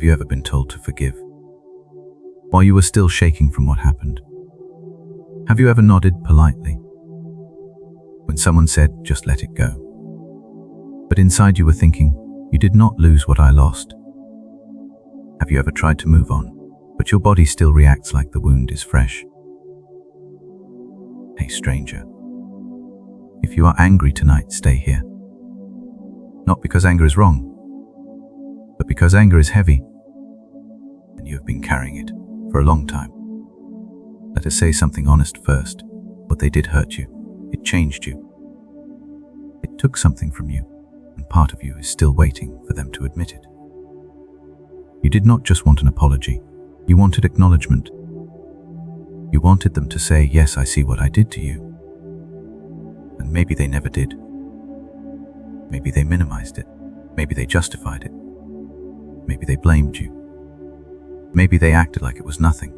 Have you ever been told to forgive while you were still shaking from what happened? Have you ever nodded politely when someone said, just let it go? But inside you were thinking, you did not lose what I lost. Have you ever tried to move on, but your body still reacts like the wound is fresh? Hey stranger, if you are angry tonight, stay here. Not because anger is wrong, but because anger is heavy, and you have been carrying it for a long time. Let us say something honest first. What they did hurt you. It changed you. It took something from you, and part of you is still waiting for them to admit it. You did not just want an apology. You wanted acknowledgement. You wanted them to say, yes, I see what I did to you. And maybe they never did. Maybe they minimized it. Maybe they justified it. Maybe they blamed you. Maybe they acted like it was nothing.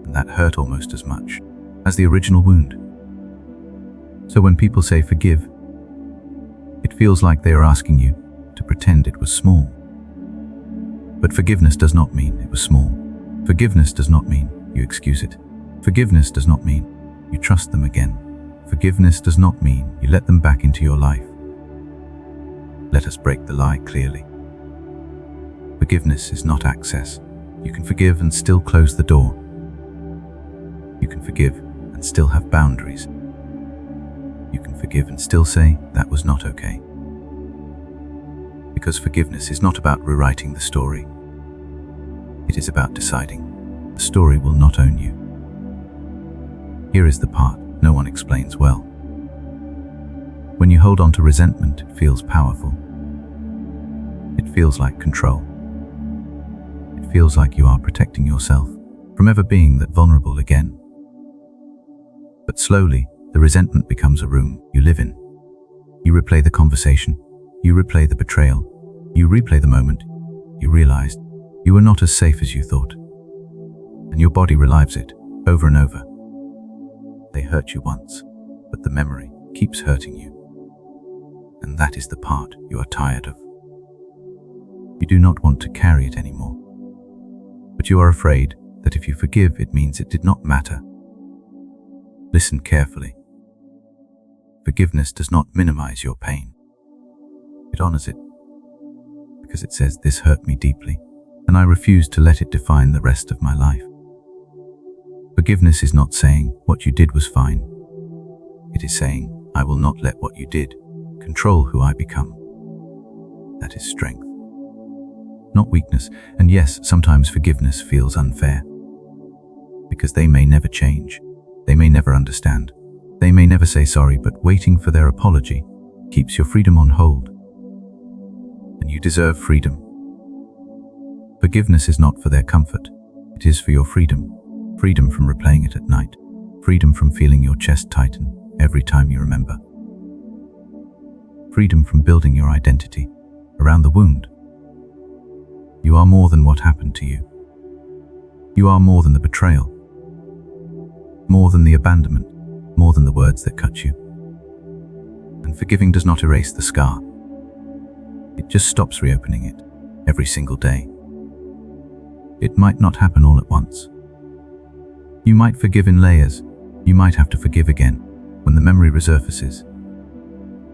And that hurt almost as much as the original wound. So when people say forgive, it feels like they are asking you to pretend it was small. But forgiveness does not mean it was small. Forgiveness does not mean you excuse it. Forgiveness does not mean you trust them again. Forgiveness does not mean you let them back into your life. Let us break the lie clearly. Forgiveness is not access. You can forgive and still close the door. You can forgive and still have boundaries. You can forgive and still say, that was not okay. Because forgiveness is not about rewriting the story. It is about deciding the story will not own you. Here is the part no one explains well. When you hold on to resentment, it feels powerful. It feels like control. It feels like you are protecting yourself from ever being that vulnerable again. But slowly, the resentment becomes a room you live in. You replay the conversation. You replay the betrayal. You replay the moment you realized you were not as safe as you thought. And your body relives it over and over. They hurt you once, but the memory keeps hurting you. And that is the part you are tired of. You do not want to carry it anymore. But you are afraid that if you forgive, it means it did not matter. Listen carefully. Forgiveness does not minimize your pain. It honors it. Because it says, this hurt me deeply, and I refuse to let it define the rest of my life. Forgiveness is not saying, what you did was fine. It is saying, I will not let what you did control who I become. That is strength, not weakness. And yes, sometimes forgiveness feels unfair. Because they may never change. They may never understand. They may never say sorry, but waiting for their apology keeps your freedom on hold. And you deserve freedom. Forgiveness is not for their comfort. It is for your freedom. Freedom from replaying it at night. Freedom from feeling your chest tighten every time you remember. Freedom from building your identity around the wound. You are more than what happened to you. You are more than the betrayal. More than the abandonment. More than the words that cut you. And forgiving does not erase the scar. It just stops reopening it every single day. It might not happen all at once. You might forgive in layers. You might have to forgive again when the memory resurfaces.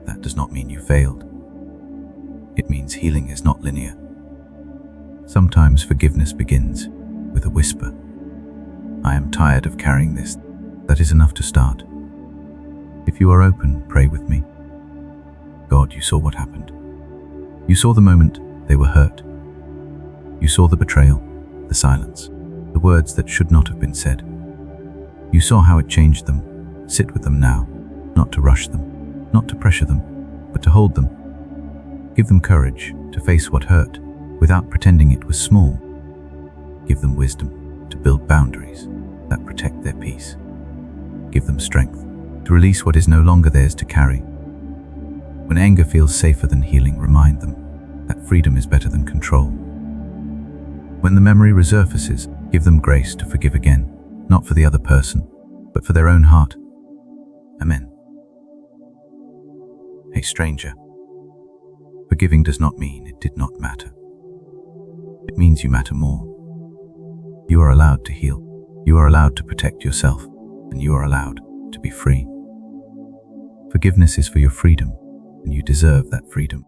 That does not mean you failed. It means healing is not linear. Sometimes forgiveness begins with a whisper. I am tired of carrying this. That is enough to start. If you are open, pray with me. God, you saw what happened. You saw the moment they were hurt. You saw the betrayal, the silence, the words that should not have been said. You saw how it changed them. Sit with them now, not to rush them, not to pressure them, but to hold them. Give them courage to face what hurt without pretending it was small. Give them wisdom to build boundaries that protect their peace. Give them strength to release what is no longer theirs to carry. When anger feels safer than healing, remind them that freedom is better than control. When the memory resurfaces, give them grace to forgive again, not for the other person, but for their own heart. Amen. Hey stranger, forgiving does not mean it did not matter. means you matter more. You are allowed to heal. You are allowed to protect yourself, and you are allowed to be free. Forgiveness is for your freedom, and you deserve that freedom.